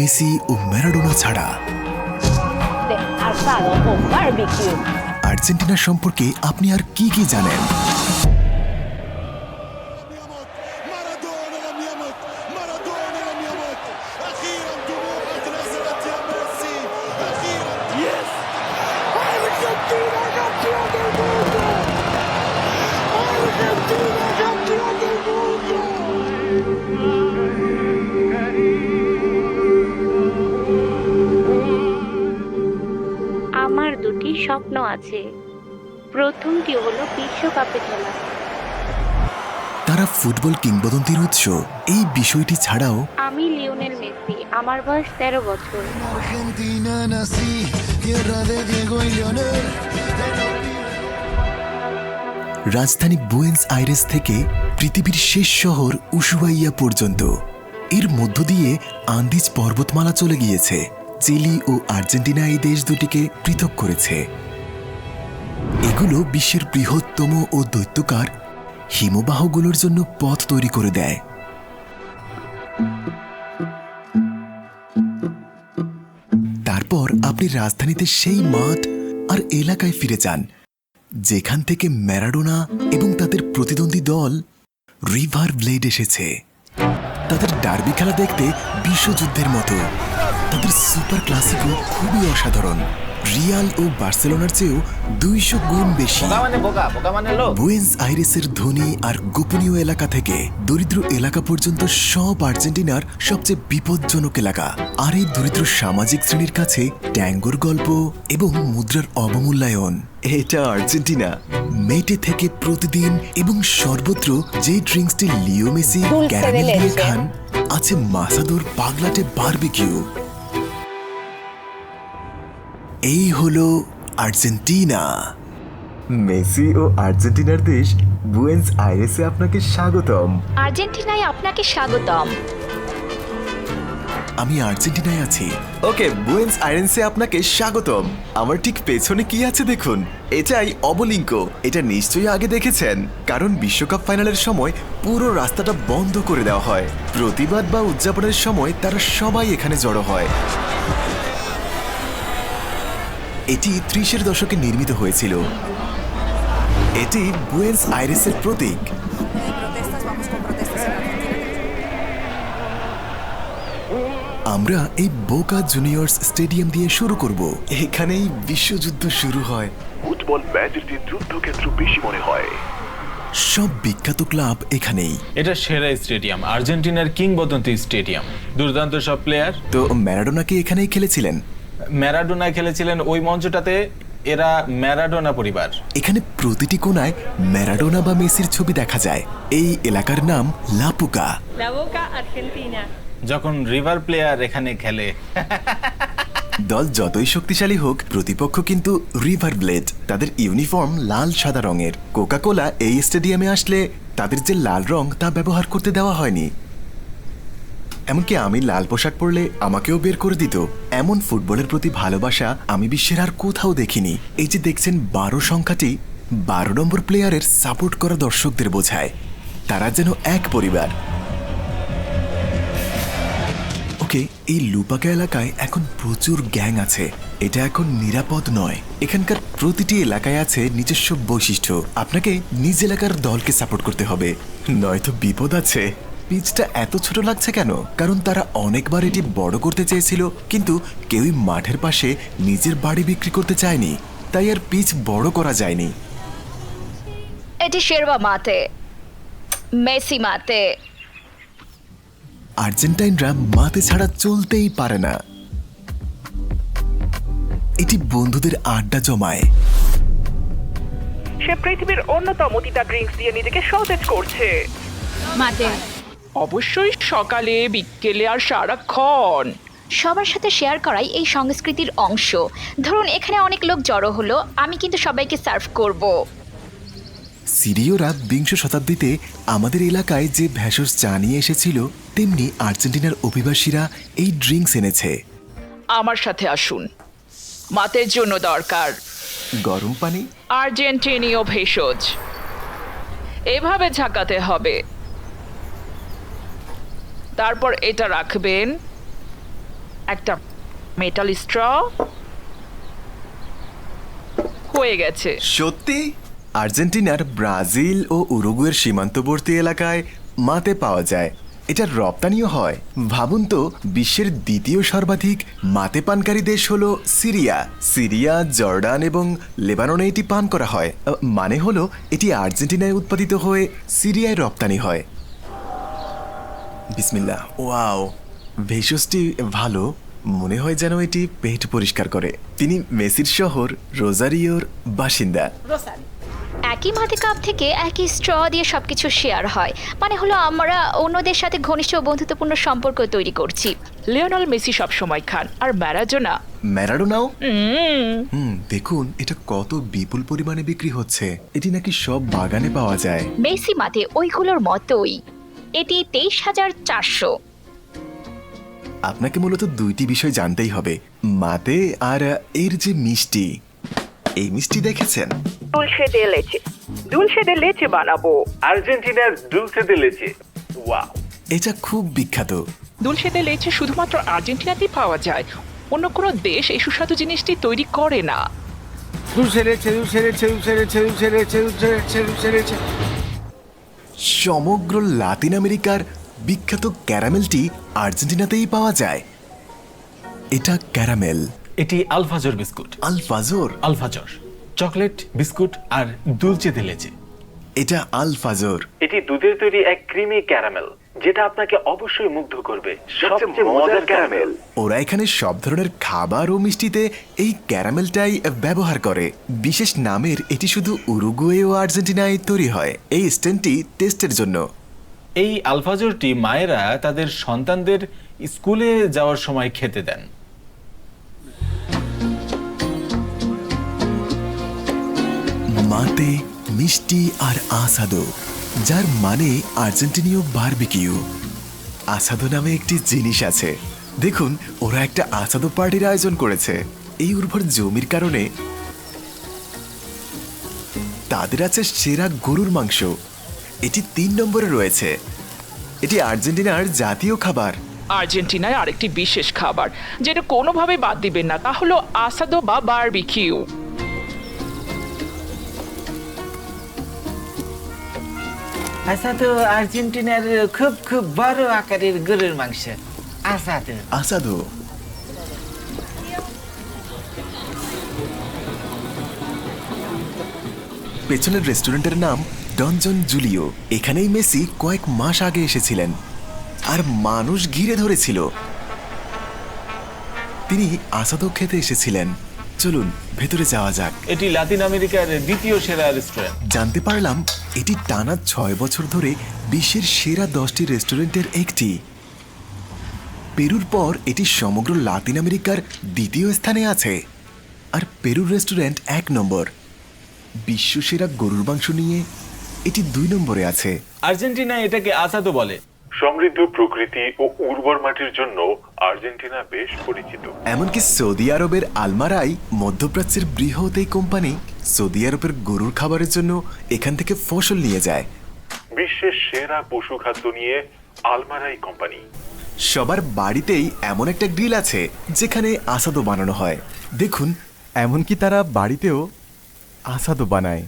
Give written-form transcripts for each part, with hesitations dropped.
Messi ও Maradona ছাড়া Argentina সম্পর্কে আপনি আর কি কি জানেন? আমার দুটি স্বপ্ন আছে। প্রথমটি হলো বিশ্বকাপে খেলা। তারা ফুটবল কিংবদন্তির উৎস। এই বিষয়টি ছাড়াও আমি লিওনেল মেসি, আমার বয়স 13 বছর। রাজধানী বুয়েন্স আইরেস থেকে পৃথিবীর শেষ শহর উশুয়াইয়া পর্যন্ত এর মধ্য দিয়ে আন্দিজ পর্বতমালা চলে গিয়েছে। চিলি ও আর্জেন্টিনা এই দেশ দুটিকে পৃথক করেছে। এগুলো বিশ্বের বৃহত্তম ও দৈত্যকার হিমবাহগুলোর জন্য পথ তৈরি করে দেয়। তারপর আপনি রাজধানীতে সেই মাঠ আর এলাকায় ফিরে যান যেখান থেকে ম্যারাডোনা এবং তাদের প্রতিদ্বন্দ্বী দল রিভার প্লেট এসেছে। তাদের ডার্বি খেলা দেখতে বিশ্বযুদ্ধের মতো। তাদের সুপার ক্লাসিকো খুবই অসাধারণ। রিয়াল ও বার্সেলোনার চেয়েও 200 গুণ বেশি। বুয়েন্স আইরেসের ধনী আর গোপনীয় এলাকা থেকে দরিদ্র এলাকা পর্যন্ত সব আর্জেন্টিনার সবচেয়ে বিপজ্জনক এলাকা। আর এই দরিদ্র সামাজিক শ্রেণীর কাছে ট্যাঙ্গোর গল্প এবং মুদ্রার অবমূল্যায়ন। এটা আর্জেন্টিনা। মেটে থেকে প্রতিদিন এবং সর্বত্র যে ড্রিঙ্কসটি লিও মেসি ক্যারামেল দিয়ে খান আছে মাসাদোর পাগলাটে বারবিকিউ। এই হলো আর্জেন্টিনা। মেসি ও আর্জেন্টিনার দেশ বুয়েন্স আইরেসে আপনাকে স্বাগতম। আর্জেন্টিনায় আপনাকে স্বাগতম। আমি আর্জেন্টিনায় আছি। ওকে, বুয়েন্স আইরেসে আপনাকে স্বাগতম। আমার ঠিক পেছনে কি আছে দেখুন, এটাই অবলিঙ্ক। এটা নিশ্চয়ই আগে দেখেছেন, কারণ বিশ্বকাপ ফাইনালের সময় পুরো রাস্তাটা বন্ধ করে দেওয়া হয়। প্রতিবাদ বা উদযাপনের সময় তারা সবাই এখানে জড়ো হয়। এটি 30-এর দশকে নির্মিত হয়েছিল। এটি বুয়েন্স আইরেসের প্রতীক। আমরা এই বোকা জুনিয়র্স স্টেডিয়াম দিয়ে শুরু করব। এখানেই বিশ্বযুদ্ধ শুরু হয়। ফুটবল ম্যাচের দিন যুদ্ধক্ষেত্র বেশি মনে হয়। সব বিখ্যাত ক্লাব এখানেই। এটা সেরা স্টেডিয়াম, আর্জেন্টিনার কিংবদন্তি স্টেডিয়াম। দুর্দান্ত সব প্লেয়ার। তো ম্যারাডোনাকে এখানেই খেলেছিলেন? ম্যারাডোনা খেলেছিলেন ওই মঞ্চটাতে। এরা ম্যারাডোনা পরিবার। এখানে প্রতিটি কোণায় ম্যারাডোনা বা মেসির ছবি দেখা যায়। এই এলাকার নাম লাপুকা। যখন রিভার প্লেয়ার এখানে খেলে, দল যতই শক্তিশালী হোক, প্রতিপক্ষ কিন্তু রিভার ব্লেড। তাদের ইউনিফর্ম লাল সাদা রঙের। কোকা কোলা এই স্টেডিয়ামে আসলে তাদের যে লাল রং তা ব্যবহার করতে দেওয়া হয়নি। এমনকি আমি লাল পোশাক পরলে আমাকেও বের করে দিত। এমন ফুটবলের প্রতি ভালোবাসা আমি বিশ্বের আর কোথাও দেখিনি। এই যে দেখছেন 12 সংখ্যাটি 12 নম্বর প্লেয়ারের সাপোর্ট করা দর্শকদের বোঝায়। তারা যেন এক পরিবার। ওকে, এই লুপাকা এলাকায় এখন প্রচুর গ্যাং আছে। এটা এখন নিরাপদ নয়। এখানকার প্রতিটি এলাকায় আছে নিজস্ব বৈশিষ্ট্য। আপনাকে নিজ এলাকার দলকে সাপোর্ট করতে হবে, নয়তো বিপদ আছে। পিচটা এত ছোট লাগছে কেন? কারণ তারা অনেকবার এটি বড় করতে চেয়েছিল, কিন্তু কেউই মাঠের পাশে নিজের বাড়ি বিক্রি করতে চায়নি, তাই আর পিচ বড় করা যায়নি। এটি শেরবা মাঠে, মেসি মাঠে। আর্জেন্টাইনরা মাঠে ছাড়া চলতেই পারে না। এটি বন্ধুদের আড্ডা জমায়। সে পৃথিবীর অন্যতম তিতা ড্রিঙ্কস দিয়ে নিজেকে সতেজ করছে। মাঠে অবশ্যই সকালে, বিকেলে আর সারাক্ষণ। সবার সাথে শেয়ার করাই এই সংস্কৃতির অংশ। ধরুন এখানে অনেক লোক জড়ো হলো, আমি কিন্তু সবাইকে সার্ভ করব। সিরীয়রা 20 শতাব্দীতে আমাদের এলাকায় যে ভেষজ চা নিয়ে এসেছিল, তেমনি আর্জেন্টিনার অভিবাসীরা এই ড্রিঙ্কস এনেছে। আমার সাথে আসুন। মাতের জন্য দরকার গরম পানি, আর্জেন্টিনীয় ভেষজ। এভাবে ঝাঁকাতে হবে, তারপর এটা রাখবেন, একটা মেটাল স্ট্র হয়ে গেছে। সত্যি? আর্জেন্টিনার ব্রাজিল ও উরুগুয়ের সীমান্তবর্তী এলাকায় মাতে পাওয়া যায়। এটা রপ্তানিও হয়। ভাবুন তো, বিশ্বের দ্বিতীয় সর্বাধিক মাতে পানকারী দেশ হলো সিরিয়া। সিরিয়া, জর্ডান এবং লেবাননে এটি পান করা হয়। মানে হলো এটি আর্জেন্টিনায় উৎপাদিত হয়ে সিরিয়ায় রপ্তানি হয়। বিসমিল্লাহ। ওয়াও, ভেষজটি ভালো। মনে হয় যেন এটি পেট পরিষ্কার করে। তিনি মেসির শহর রোজারিওর বাসিন্দা। একই মাটি কাপ থেকে একই স্ট্র দিয়ে সবকিছু শেয়ার হয়, মানে হলো আমরা অন্যদের সাথে ঘনিষ্ঠ ও বন্ধুত্বপূর্ণ সম্পর্ক তৈরি করছি। লিওনেল মেসি সব সময় খান, আর ম্যারাডোনা ম্যারাডোনাও। দেখুন এটা কত বিপুল পরিমাণে বিক্রি হচ্ছে। এটি নাকি সব বাগানে পাওয়া যায়। মেসি মাতে ওইগুলোর মতোই। এটি 23,400। আপনাকে মূলত দুইটি বিষয় জানতেই হবে, মাতে আর এর যে মিষ্টি। এই মিষ্টি দেখেছেন? দুলসে দে লেচে বানাবো। আর্জেন্টিনার দুলসে দে লেচে। ওয়াও, এটা খুব বিখ্যাত। দুলসে দে লেচে শুধুমাত্র আর্জেন্টিনাতেই পাওয়া যায়, অন্য কোনো দেশ এই সুস্বাদু জিনিসটি তৈরি করে না। সমগ্র লাতিন আমেরিকার বিখ্যাত ক্যারামেলটি আর্জেন্টিনাতেই পাওয়া যায়। এটা ক্যারামেল। এটি আলফাজর বিস্কুট। আলফাজোর? আলফাজর চকলেট বিস্কুট আর দুলচে দিলেছে। এটা আলফাজোর। এটি দুধের তৈরি এক ক্রিমি ক্যারামেল, যেটা আপনাকে অবশ্যই মুগ্ধ করবে। সবচেয়ে মজার ক্যারামেল। ওরা এখানে সব ধরনের খাবার ও মিষ্টিতে এই ক্যারামেলটাই ব্যবহার করে। বিশেষ নামের এটি শুধু উরুগুয়ে ও আর্জেন্টিনায় তৈরি হয়। এই স্ট্যান্ডটি টেস্টের জন্য। এই আলফাজরটি মায়েরা তাদের সন্তানদের স্কুলে যাওয়ার সময় খেতে দেন। মাতে মিষ্টি আর আসাদো, যার মানে আর্জেন্টিনীয় বারবিকিউ। আসাদো নামে একটি জিনিস আছে। দেখুন, ওরা একটা আসাদো পার্টির আয়োজন করেছে। এই উর্বর জমির কারণে তাদের আছে সেরা গরুর মাংস। এটি ৩ নম্বরে রয়েছে। এটি আর্জেন্টিনার জাতীয় খাবার। আর্জেন্টিনায় আরেকটি বিশেষ খাবার যেটা কোনোভাবে বাদ দিবেন না, তা হলো আসাদো বা বারবিকিউ। আসাদো আর্জেন্টিনার খুব খুব বড় আকারের গরুর মাংস। Asado asado. পেছনের রেস্টুরেন্টের নাম ডনজন জুলিও। এখানেই মেসি কয়েক মাস আগে এসেছিলেন আর মানুষ ঘিরে ধরেছিল। তিনি আসাদো খেতে এসেছিলেন। চলুন ভেতরে যাওয়া যাক। এটি লাতিন আমেরিকার দ্বিতীয় সেরা রেস্টুরেন্ট। জানতে পারলাম এটি টানা ৬ বছর ধরে বিশ্বের সেরা 10টি রেস্টুরেন্টের একটি। পেরুর পর এটি সমগ্র লাতিন আমেরিকার দ্বিতীয় স্থানে আছে। আর পেরুর রেস্টুরেন্ট ১ নম্বর। বিশ্বসেরা গরুর মাংস নিয়ে এটি ২ নম্বরে আছে। আর্জেন্টিনা এটাকে আসাদো বলে। সমৃদ্ধ প্রকৃতি ও উর্বর মাটির জন্য আর্জেন্টিনা বেশ পরিচিত। এমনকি সৌদি আরবের আলমারাই মধ্যপ্রাচ্যের বৃহৎ এই কোম্পানি সৌদি আরবের গরুর খাবারের জন্য এখান থেকে ফসল নিয়ে যায়। বিশ্বের সেরা পশু খাদ্য নিয়ে আলমারাই কোম্পানি। সবার বাড়িতেই এমন একটা গ্রিল আছে যেখানে আসাদো বানানো হয়। দেখুন, এমনকি তারা বাড়িতেও আসাদো বানায়।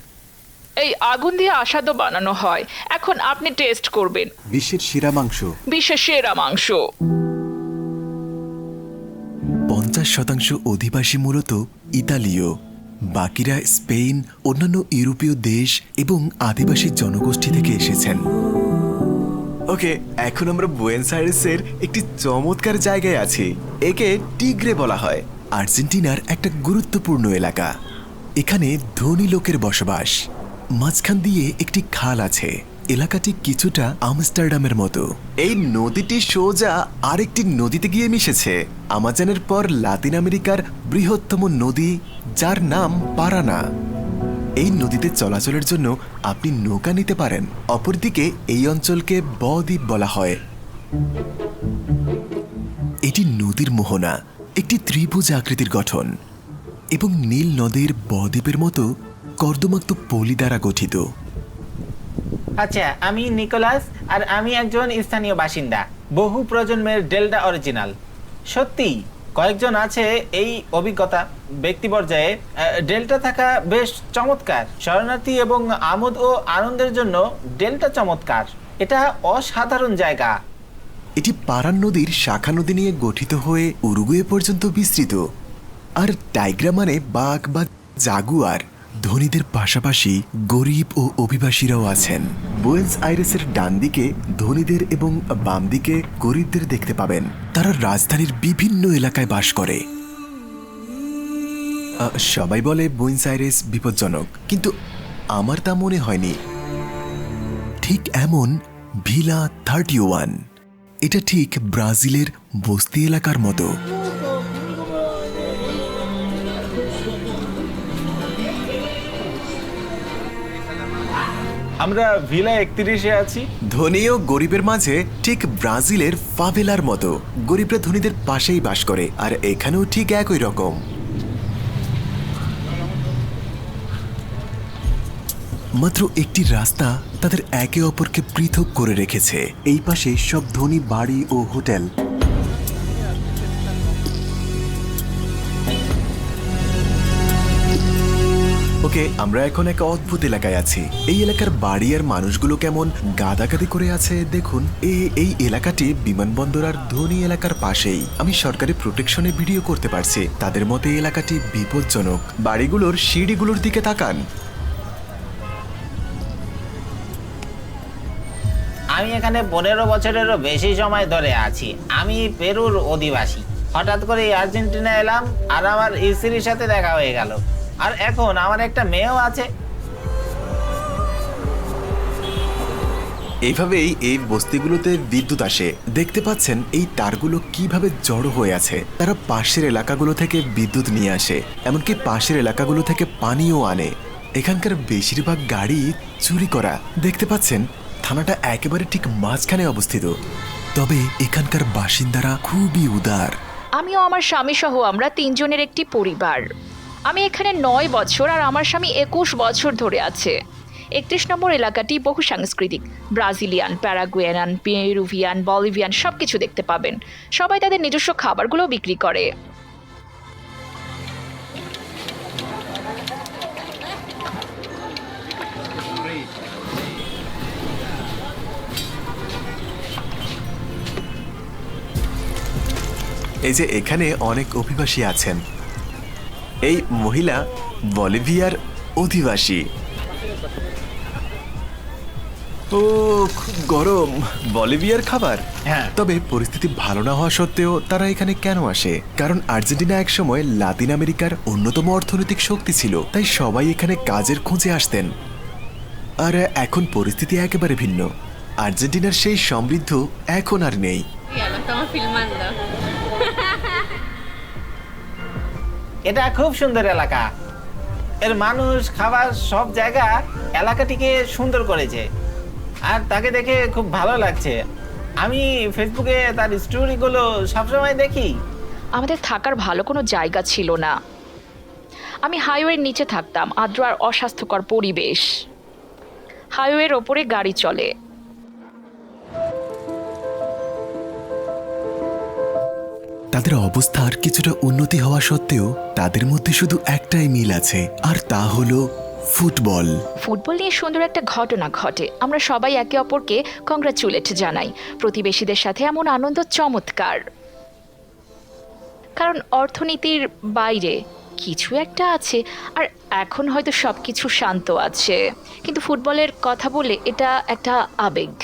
এই আগুন দিয়ে আসাদো বানানো হয়। এখন আপনি টেস্ট করবেন। বিশ্বের সেরা মাংস। বিশ্বের সেরা মাংস। ৫০% অধিবাসী মূলত ইতালীয়, বাকিরা স্পেন, অন্যান্য ইউরোপীয় দেশ এবং আদিবাসী জনগোষ্ঠী থেকে এসেছেন। ওকে, এখন আমরা বুয়েনোস আইরেসের একটি চমৎকার জায়গায় আছি। একে টিগ্রে বলা হয়। আর্জেন্টিনার একটা গুরুত্বপূর্ণ এলাকা। এখানে ধনী লোকের বসবাস। মাঝখান দিয়ে একটি খাল আছে। এলাকাটি কিছুটা আমস্টারডামের মতো। এই নদীটি সোজা আরেকটি নদীতে গিয়ে মিশেছে। আমাজনের পর লাতিন আমেরিকার বৃহত্তম নদী, যার নাম পারানা। এই নদীতে চলাচলের জন্য আপনি নৌকা নিতে পারেন। অপরদিকে এই অঞ্চলকে ব-দ্বীপ বলা হয়। এটি নদীর মোহনা, একটি ত্রিভুজ আকৃতির গঠন এবং নীল নদের ব-দ্বীপের মতো কর্দমাক্ত পলি দ্বারা গঠিত। আচ্ছা, আমি নিকোলাস আর আমি একজন স্থানীয় বাসিন্দা, বহু প্রজন্মের ডেল্টা অরিজিনাল। সত্যি কয়েকজন আছে এই অভিজ্ঞতা ব্যক্তি পর্যায়ে। ডেল্টা থাকা বেশ চমৎকার। শরণার্থী এবং আমোদ ও আনন্দের জন্য ডেল্টা চমৎকার। এটা অসাধারণ জায়গা। এটি পারান নদীর শাখা নদী নিয়ে গঠিত হয়ে উরুগুয়ে পর্যন্ত বিস্তৃত। আর টাইগ্রা মানে বাঘ বা জাগুয়ার। ধনীদের পাশাপাশি গরিব ও অভিবাসীরাও আছেন। বুয়েন্স আইরেসের ডান দিকে ধনীদের এবং বাম দিকে গরিবদের দেখতে পাবেন। তারা রাজধানীর বিভিন্ন এলাকায় বাস করে। সবাই বলে বুয়েন্স আইরেস বিপজ্জনক, কিন্তু আমার তা মনে হয়নি। ঠিক এমন ভিলা 31, এটা ঠিক ব্রাজিলের বস্তি এলাকার মতো। আমরা ভিলা 31-এ আছি। ধনী ও গরিবের মাঝে ঠিক ব্রাজিলের ফাভেলার মতো। গরিবরা ধনীদের পাশেই বাস করে, আর এখানেও ঠিক একই রকম। মাত্র একটি রাস্তা তাদের একে অপরকে পৃথক করে রেখেছে। এই পাশে সব ধনী বাড়ি ও হোটেল। ওকে, আমরা এখন এক অদ্ভুত এলাকায় আছি। এই এলাকার বাড়ি আর মানুষগুলো কেমন গাদাগাদি করে আছে দেখুন। এই এলাকাটি বিমানবন্দর আর ধনী এলাকার পাশেই। আমি সরকারি প্রোটেকশনে ভিডিও করতে পারছি। তাদের মতে এই এলাকাটি বিপজ্জনক। বাড়িগুলোর সিঁড়িগুলোর দিকে তাকান। আমি এখানে 15 বছরেরও বেশি সময় ধরে আছি। আমি পেরুর অধিবাসী। হঠাৎ করে আর্জেন্টিনা এলাম আর আমার স্ত্রীর সাথে দেখা হয়ে গেল। আর এখন আমার একটা মেয়েও আছে। এইভাবেই এই বস্তিগুলোতে বিদ্যুৎ আসে। দেখতে পাচ্ছেন এই তারগুলো কিভাবে জড়ো হয়ে আছে। তারা পাশের এলাকাগুলো থেকে বিদ্যুৎ নিয়ে আসে, এমনকি পাশের এলাকাগুলো থেকে পানিও আনে। এখানকার বেশিরভাগ গাড়ি চুরি করা। দেখতে পাচ্ছেন থানাটা একেবারে ঠিক মাঝখানে অবস্থিত। তবে এখানকার বাসিন্দারা খুবই উদার। আমিও আমার স্বামী সহ আমরা 3 জনের একটি পরিবার। আমি এখানে 9 বছর আর আমার স্বামী 21 বছর ধরে আছে। 31 নম্বর এলাকাটি বহু সাংস্কৃতিক। ব্রাজিলিয়ান, প্যারাগুয়েয়ান, পেরুভিয়ান, বলিভিয়ান সব কিছু দেখতে পাবেন। সবাই তাদের নিজস্ব খাবারগুলো বিক্রি করে। এই যে এখানে অনেক অভিবাসী আছেন। এই মহিলা বলিভিয়ার অধিবাসী। ও খুব গরম। বলিভিয়ার খাবার। হ্যাঁ। তবে পরিস্থিতি ভালো না হওয়া সত্ত্বেও তারা এখানে কেন আসে? কারণ আর্জেন্টিনা একসময় লাতিন আমেরিকার অন্যতম অর্থনৈতিক শক্তি ছিল, তাই সবাই এখানে কাজের খোঁজে আসতেন। আর এখন পরিস্থিতি একেবারে ভিন্ন। আর্জেন্টিনার সেই সমৃদ্ধ এখন আর নেই। এটা খুব সুন্দর এলাকা। এর মানুষ, খাবার, সব জায়গা এলাকাটিকে সুন্দর করেছে। আর তাকে দেখে খুব ভালো লাগছে। আমি ফেসবুকে তার স্টোরিগুলো সবসময় দেখি। আমাদের থাকার ভালো কোনো জায়গা ছিল না। আমি হাইওয়ের নিচে থাকতাম। আর্দ্র আর অস্বাস্থ্যকর পরিবেশ। হাইওয়ের ওপরে গাড়ি চলে। তাদের অবস্থার কিছুটা উন্নতি হওয়া সত্ত্বেও তাদের মধ্যে শুধু একটাই মিল আছে, আর তা হলো ফুটবল। ফুটবল নিয়ে সুন্দর একটা ঘটনা ঘটে। আমরা সবাই একে অপরকে কংগ্রাচুলেট জানাই। প্রতিবেশীদের সাথে এমন আনন্দ চমৎকার। কারণ অর্থনীতির বাইরে কিছু একটা আছে, আর এখন হয়তো সব কিছু শান্ত আছে। কিন্তু ফুটবলের কথা বলে এটা একটা আবেগ।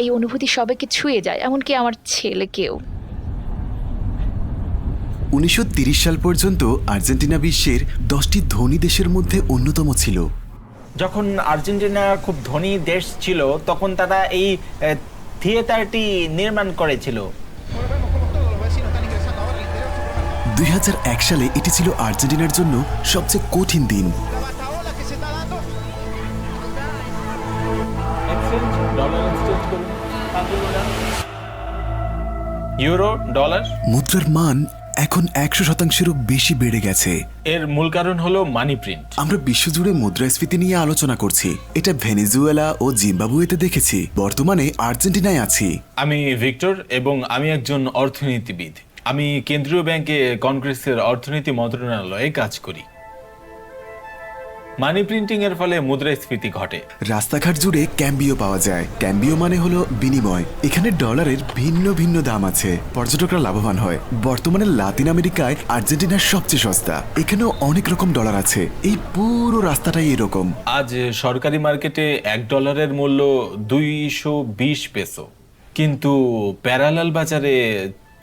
এই অনুভূতি সবাইকে ছুঁয়ে যায়, এমনকি আমার ছেলেকেও। 1930 সাল পর্যন্ত আর্জেন্টিনা বিশ্বের 10টি ধনী দেশের মধ্যে অন্যতম ছিল। যখন আর্জেন্টিনা খুব ধনী দেশ ছিল তখন তারা এই থিয়েটারটি নির্মাণ করেছিল। 2001 সালে এটি ছিল আর্জেন্টিনার জন্য সবচেয়ে কঠিন দিন। ইউরো, ডলার, মুদ্রার মান এখন 100%-এরও বেশি বেড়ে গেছে। এর মূল কারণ হলো মানি প্রিন্ট। আমরা বিশ্বজুড়ে মুদ্রাস্ফীতি নিয়ে আলোচনা করছি। এটা ভেনেজুয়েলা ও জিম্বাবুয়েতে দেখেছি, বর্তমানে আর্জেন্টিনায় আছি। আমি ভিক্টর এবং আমি একজন অর্থনীতিবিদ। আমি কেন্দ্রীয় ব্যাংকে কংগ্রেসের অর্থনীতি মন্ত্রণালয়ে কাজ করি। মানি প্রিন্টিং এর ফলে মুদ্রাস্ফীতি ঘটে। রাস্তাঘাট জুড়ে ক্যাম্বিও পাওয়া যায়। ক্যাম্বিও মানে হলো বিনিময়। এখানে ডলারের ভিন্ন ভিন্ন দাম আছে, পর্যটকরা লাভবান হয়। বর্তমানে লাতিন আমেরিকায় আর্জেন্টিনার সবচেয়ে সস্তা। এখানেও অনেক রকম ডলার আছে। এই পুরো রাস্তাটাই এরকম। আজ সরকারি মার্কেটে $1 মূল্য 220 পেসো, কিন্তু প্যারালাল বাজারে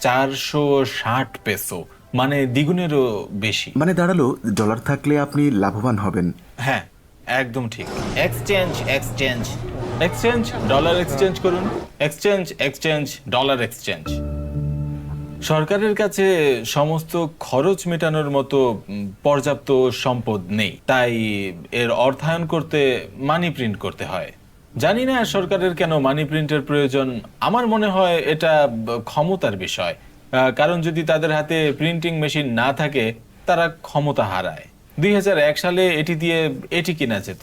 460 পেসো, মানে দ্বিগুণেরও বেশি। মানে দাঁড়ালো ডলার থাকলে আপনি লাভবান হবেন। হ্যাঁ, একদম ঠিক। Exchange exchange exchange, dollar exchange করুন। Exchange exchange, dollar exchange. সরকারের কাছে সমস্ত খরচ মেটানোর মতো পর্যাপ্ত সম্পদ নেই, তাই এর অর্থায়ন করতে মানি প্রিন্ট করতে হয়। জানি না সরকারের কেন মানি প্রিন্টের প্রয়োজন। আমার মনে হয় এটা ক্ষমতার বিষয়। কারণ যদি তাদের হাতে প্রিন্টিং মেশিন না থাকে তারা ক্ষমতা হারায়। 2001 সালে এটি দিয়ে এটি কেনা যেত,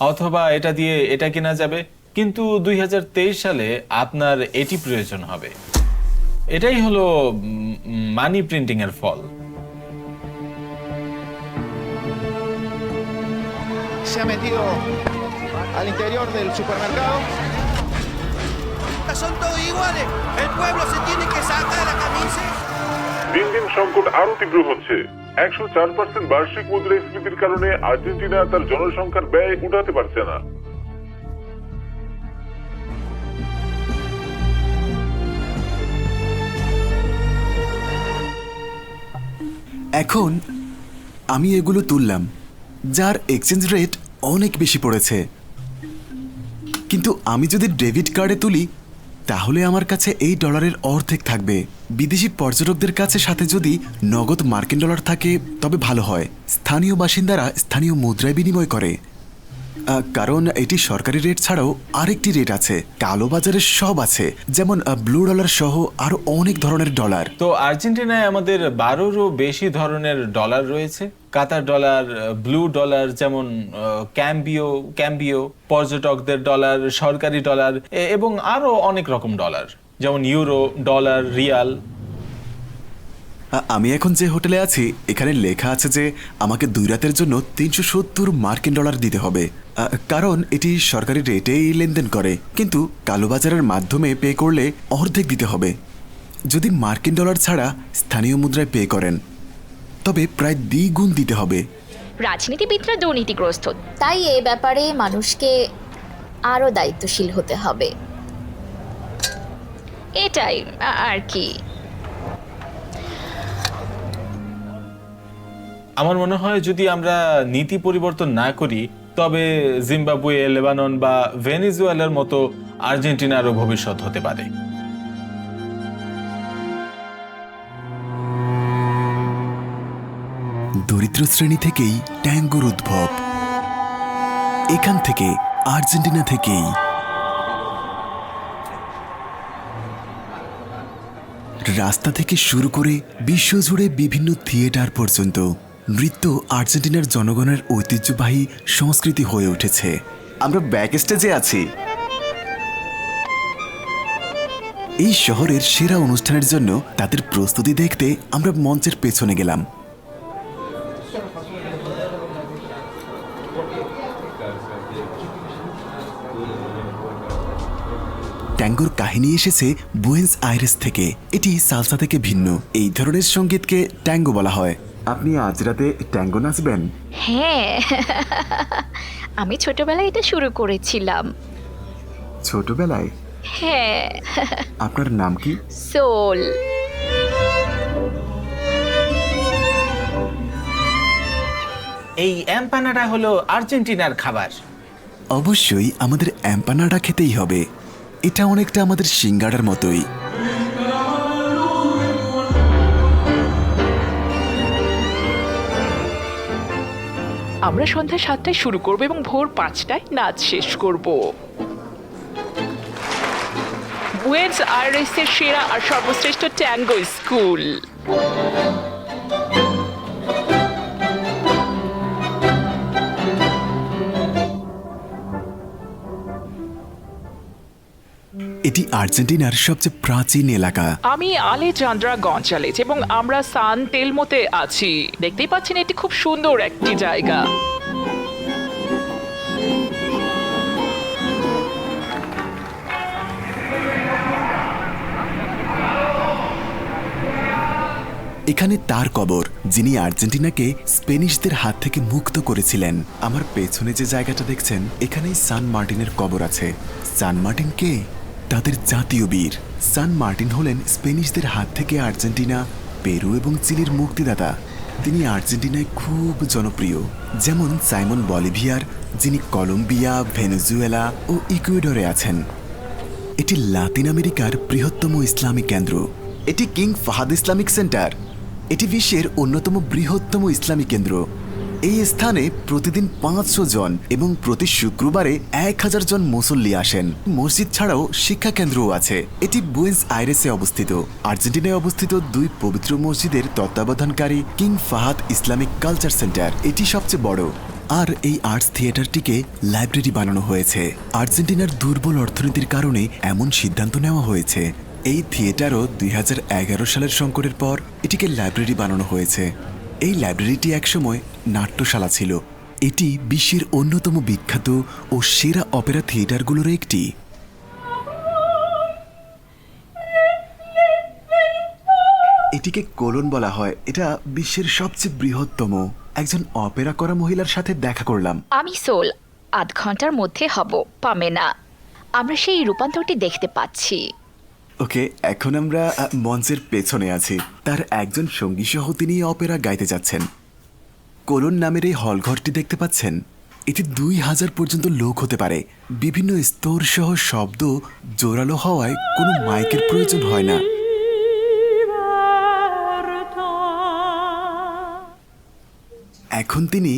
অথবা এটা দিয়ে এটা কেনা যাবে, কিন্তু 2023 সালে আপনার এটি প্রয়োজন হবে। এটাই হলো মানি প্রিন্টিং এর ফল। Se ha metido al interior del supermercado. Son todos iguales. El pueblo se tiene que sacar la camisa. দিন দিন সংকট আরো তীব্র হচ্ছে। 104% বার্ষিক মুদ্রাস্ফীতির কারণে আর্জেন্টিনা তার জনসংখ্যার ব্যয় উঠাতে পারছে না। এখন আমি এগুলো তুললাম, যার এক্সচেঞ্জ রেট অনেক বেশি পড়েছে। কিন্তু আমি যদি ডেবিট কার্ডে তুলি তাহলে আমার কাছে এই ডলারের অর্ধেক থাকবে। বিদেশি পর্যটকদের কাছে সাথে যদি নগদ মার্কিন ডলার থাকে তবে ভালো হয়। স্থানীয় বাসিন্দারা স্থানীয় মুদ্রায় বিনিময় করে, কারণ এটি সরকারি রেট ছাড়াও আরেকটি রেট আছে। কালোবাজারে সব আছে, যেমন ব্লু ডলার সহ আরো অনেক ধরনের ডলার। তো আর্জেন্টিনায় আমাদের 12রও বেশি ধরনের ডলার রয়েছে। কাতার ডলার, ব্লু ডলার, যেমন ক্যাম্বিও, পর্যটকদের ডলার, সরকারি ডলার এবং আরো অনেক রকম ডলার, যেমন ইউরো, ডলার, রিয়াল। আমি এখন যে হোটেলে আছি এখানে লেখা আছে যে আমাকে 2 রাতের জন্য 370 মার্কিন ডলার দিতে হবে, কারণ এটি সরকারি রেটেই লেনদেন করে। কিন্তু কালোবাজারের মাধ্যমে পে করলে অর্ধেক দিতে হবে। যদি মার্কিন ডলার ছাড়া স্থানীয় মুদ্রায় পে করেন তবে প্রায় দ্বিগুণ দিতে হবে। রাজনীতিবিদরা দুর্নীতিগ্রস্ত, তাই এ ব্যাপারে মানুষকে আরও দায়িত্বশীল হতে হবে। এটাই আর কি। আমার মনে হয় যদি আমরা নীতি পরিবর্তন না করি তবে জিম্বাবুয়ে, লেবানন বা ভেনেজুয়েলার মতো আর্জেন্টিনারও ভবিষ্যৎ হতে পারে। দরিদ্র শ্রেণী থেকেই ট্যাঙ্গোর উদ্ভব, এখান থেকে আর্জেন্টিনা থেকেই। রাস্তা থেকে শুরু করে বিশ্বজুড়ে বিভিন্ন থিয়েটার পর্যন্ত নৃত্য আর্জেন্টিনার জনগণের ঐতিহ্যবাহী সংস্কৃতি হয়ে উঠেছে। আমরা ব্যাক স্টেজে আছি। এই শহরের সেরা অনুষ্ঠানের জন্য তাদের প্রস্তুতি দেখতে আমরা মঞ্চের পেছনে গেলাম। ট্যাঙ্গোর কাহিনী এসেছে বুয়েন্স আইরেস থেকে। এটি সালসা থেকে ভিন্ন। এই ধরনের সঙ্গীতকে ট্যাঙ্গো বলা হয়। আপনি আজ রাতে ট্যাঙ্গো নাচবেন? হ্যাঁ, আমি ছোটবেলায় এটা শুরু করেছিলাম। ছোটবেলায়? হ্যাঁ। আপনার নাম কি? সোল। এই এম্পানাডা হলো আর্জেন্টিনার খাবার। অবশ্যই আমাদের এম্পানাডা খেতেই হবে। এটা অনেকটা আমাদের সিঙ্গাড়ার মতোই। আমরা সন্ধ্যা 7টায় শুরু করব এবং ভোর 5টায় নাচ শেষ করব। বুয়েন্স আইরেসের সেরা আর সর্বশ্রেষ্ঠ ট্যাঙ্গো স্কুল। এটি আর্জেন্টিনার সবচেয়ে প্রাচীন এলাকা। আমি আলেজান্দ্রা গঞ্জালেজ এবং আমরা সান তেলমোতে আছি। দেখতেই পাচ্ছেন এটি খুব সুন্দর একটি জায়গা। এখানে তার কবর, যিনি আর্জেন্টিনাকে স্পেনিশদের হাত থেকে মুক্ত করেছিলেন। আমার পেছনে যে জায়গাটা দেখছেন, এখানেই সান মার্টিনের কবর আছে। সান মার্টিন কে? তাদের জাতীয় বীর। সান মার্টিন হলেন স্পেনিশদের হাত থেকে আর্জেন্টিনা, পেরু এবং চিলির মুক্তিদাতা। তিনি আর্জেন্টিনায় খুব জনপ্রিয়, যেমন সাইমন বলিভিয়ার, যিনি কলম্বিয়া, ভেনেজুয়েলা ও ইকুয়েডরে আছেন। এটি লাতিন আমেরিকার বৃহত্তম ইসলামিক কেন্দ্র। এটি কিং ফাহাদ ইসলামিক সেন্টার। এটি বিশ্বের অন্যতম বৃহত্তম ইসলামী কেন্দ্র। এই স্থানে প্রতিদিন 500 জন এবং প্রতি শুক্রবারে 1000 জন মুসল্লি আসেন। মসজিদ ছাড়াও শিক্ষা কেন্দ্রও আছে। এটি বুয়েন্স আইরেসে অবস্থিত। আর্জেন্টিনায় অবস্থিত 2 পবিত্র মসজিদের তত্ত্বাবধানকারী king Fahad Islamic culture centre এটি সবচেয়ে বড়। আর এই আর্টস থিয়েটারটিকে লাইব্রেরি বানানো হয়েছে। আর্জেন্টিনার দুর্বল অর্থনীতির কারণে এমন সিদ্ধান্ত নেওয়া হয়েছে। এই থিয়েটারও 2011 সালের সংকটের পর এটিকে লাইব্রেরি বানানো হয়েছে। এই লাইব্রেরিটি একসময় নাট্যশালা ছিল। এটি বিশ্বের অন্যতম বিখ্যাত ও সেরা অপেরা থিয়েটারগুলোর একটি। এটিকে কোলন বলা হয়। এটা বিশ্বের সবচেয়ে বৃহত্তম। একজন অপেরা করা মহিলার সাথে দেখা করলাম। আমি সোল, 8 ঘন্টার মধ্যে হব পামেনা। আমরা সেই রূপান্তরটি দেখতে পাচ্ছি। ওকে, এখন আমরা মঞ্চের পেছনে আছি। তার একজন সঙ্গী সহ তিনি অপেরা গাইতে যাচ্ছেন। কোলন নামের এই হলঘরটি দেখতে পাচ্ছেন, এটি 2000 পর্যন্ত লোক হতে পারে। বিভিন্ন স্তর সহ শব্দ জোরালো হওয়ায় কোনো মাইকের প্রয়োজন হয় না। এখন তিনি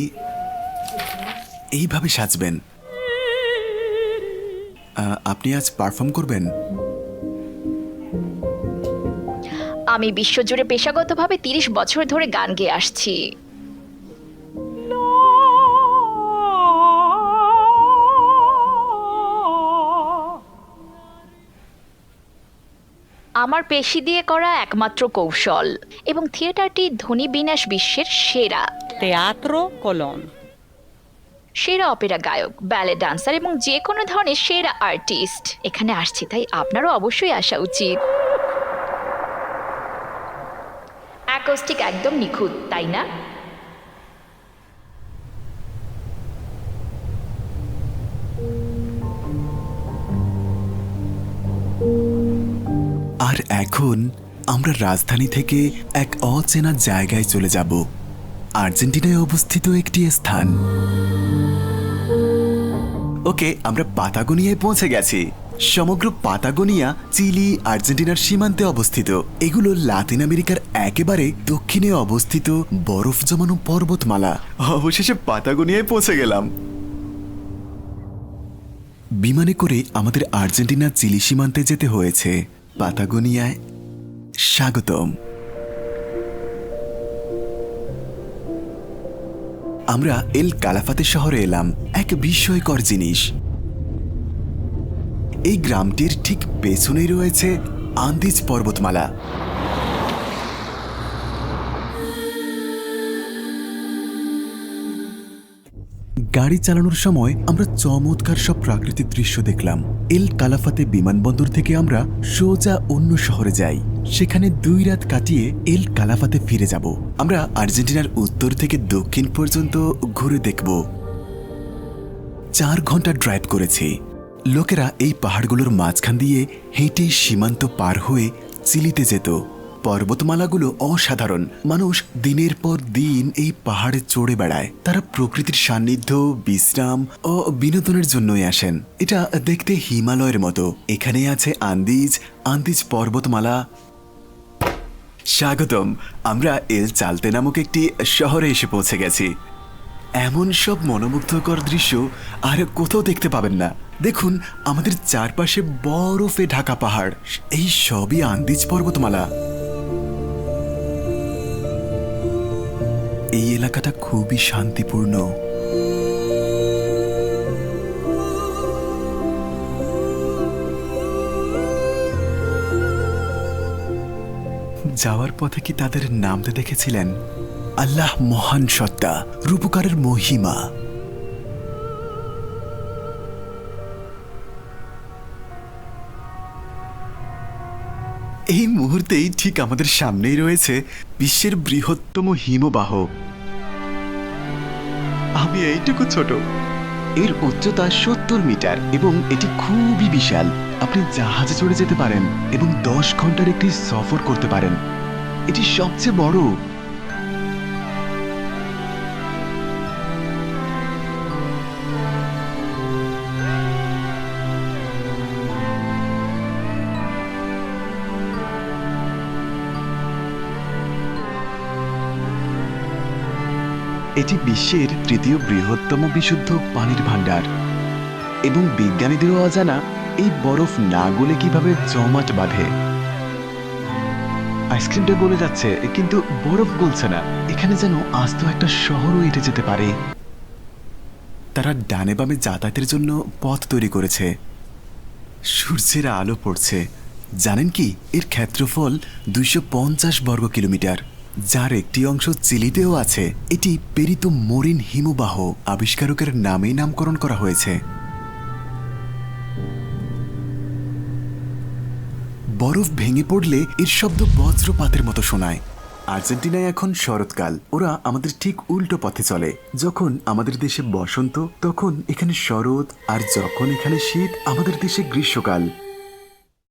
এইভাবে সাজবেন। আপনি আজ পারফর্ম করবেন? আমি বিশ্বজুড়ে পেশাগতভাবে 30 বছর ধরে গান গেয়ে আসছি। আমার পেশি দিয়ে করা একমাত্র কৌশল, এবং থিয়েটারটি ধ্বনি বিন্যাস বিশ্বের সেরা। Teatro Colón. সেরা অপেরা গায়ক, ব্যালে ডান্সার এবং যে কোনো ধরনের সেরা আর্টিস্ট এখানে আসছে, তাই আপনারও অবশ্যই আসা উচিত। অ্যাকোস্টিক একদম নিখুঁত, তাই না? আর এখন আমরা রাজধানী থেকে এক অচেনা জায়গায় চলে যাব। আর্জেন্টিনায় অবস্থিত একটি স্থান। ওকে, আমরা পাতাগোনিয়ায় পৌঁছে গেছি। সমগ্র পাতাগোনিয়া চিলি আর্জেন্টিনার সীমান্তে অবস্থিত। এগুলো লাতিন আমেরিকার একেবারে দক্ষিণে অবস্থিত বরফ জমানো পর্বতমালা। অবশেষে পাতাগোনিয়ায় পৌঁছে গেলাম। বিমানে করে আমাদের আর্জেন্টিনা চিলি সীমান্তে যেতে হয়েছে। পাতাগোনিয়ায় স্বাগতম। আমরা এল কালাফাতে শহরে এলাম। এক বিস্ময়কর জিনিস, এই গ্রামটির ঠিক পেছনেই রয়েছে আন্দিজ পর্বতমালা। গাড়ি চালানোর সময় আমরা চমৎকার সব প্রাকৃতিক দৃশ্য দেখলাম। এল কালাফাতে বিমানবন্দর থেকে আমরা সোজা অন্য শহরে যাই। সেখানে 2 রাত কাটিয়ে এল কালাফাতে ফিরে যাব। আমরা আর্জেন্টিনার উত্তর থেকে দক্ষিণ পর্যন্ত ঘুরে দেখব। 4 ঘন্টা ড্রাইভ করেছি। লোকেরা এই পাহাড়গুলোর মাঝখান দিয়ে হেঁটে সীমান্ত পার হয়ে চিলিতে যেত। পর্বতমালাগুলো অসাধারণ। মানুষ দিনের পর দিন এই পাহাড়ে চড়ে বেড়ায়। তারা প্রকৃতির সান্নিধ্য, বিশ্রাম ও বিনোদনের জন্যই আসেন। এটা দেখতে হিমালয়ের মতো। এখানে আছে আন্দিজ পর্বতমালা। স্বাগতম। আমরা এল চালতে নামক একটি শহরে এসে পৌঁছে গেছি। এমন সব মনোমুগ্ধকর দৃশ্য আর কোথাও দেখতে পাবেন না। দেখুন, আমাদের চারপাশে বরফে ঢাকা পাহাড়। এই সবই আন্দিজ পর্বতমালা। এই এলাকাটা খুবই শান্তিপূর্ণ। যাওয়ার পথে কি তাদের নামতে দেখেছিলেন? আল্লাহ মহান সত্তা, রূপকারের মহিমা। এই মুহূর্তেই ঠিক আমাদের সামনেই রয়েছে বিশ্বের বৃহত্তম হিমবাহ। আমি এইটুকু ছোট। এর উচ্চতা 70 মিটার এবং এটি খুবই বিশাল। আপনি জাহাজে চড়ে যেতে পারেন এবং 10 ঘন্টার একটি সফর করতে পারেন। এটি সবচেয়ে বড়। এটি বিশ্বের তৃতীয় বৃহত্তম বিশুদ্ধ পানির ভান্ডার এবং বিজ্ঞানীদেরও অজানা এই বরফ না গলে কিভাবে জমাট বাঁধে। আইসক্রিমটা গলে যাচ্ছে কিন্তু বরফ গলছে না। এখানে যেন আস্ত একটা শহরও এঁটে যেতে পারে। তারা ডানে বামে যাতায়াতের জন্য পথ তৈরি করেছে। সূর্যের আলো পড়ছে। জানেন কি, এর ক্ষেত্রফল 250 বর্গ কিলোমিটার, যার একটি অংশ চিলিতেও আছে। এটি পেরিতো মরিন হিমবাহ আবিষ্কারকের নামেই নামকরণ করা হয়েছে। বরফ ভেঙে পড়লে এর শব্দ বজ্রপাতের মতো শোনায়। আর্জেন্টিনায় এখন শরৎকাল। ওরা আমাদের ঠিক উল্টো পথে চলে। যখন আমাদের দেশে বসন্ত, তখন এখানে শরৎ, আর যখন এখানে শীত, আমাদের দেশে গ্রীষ্মকাল।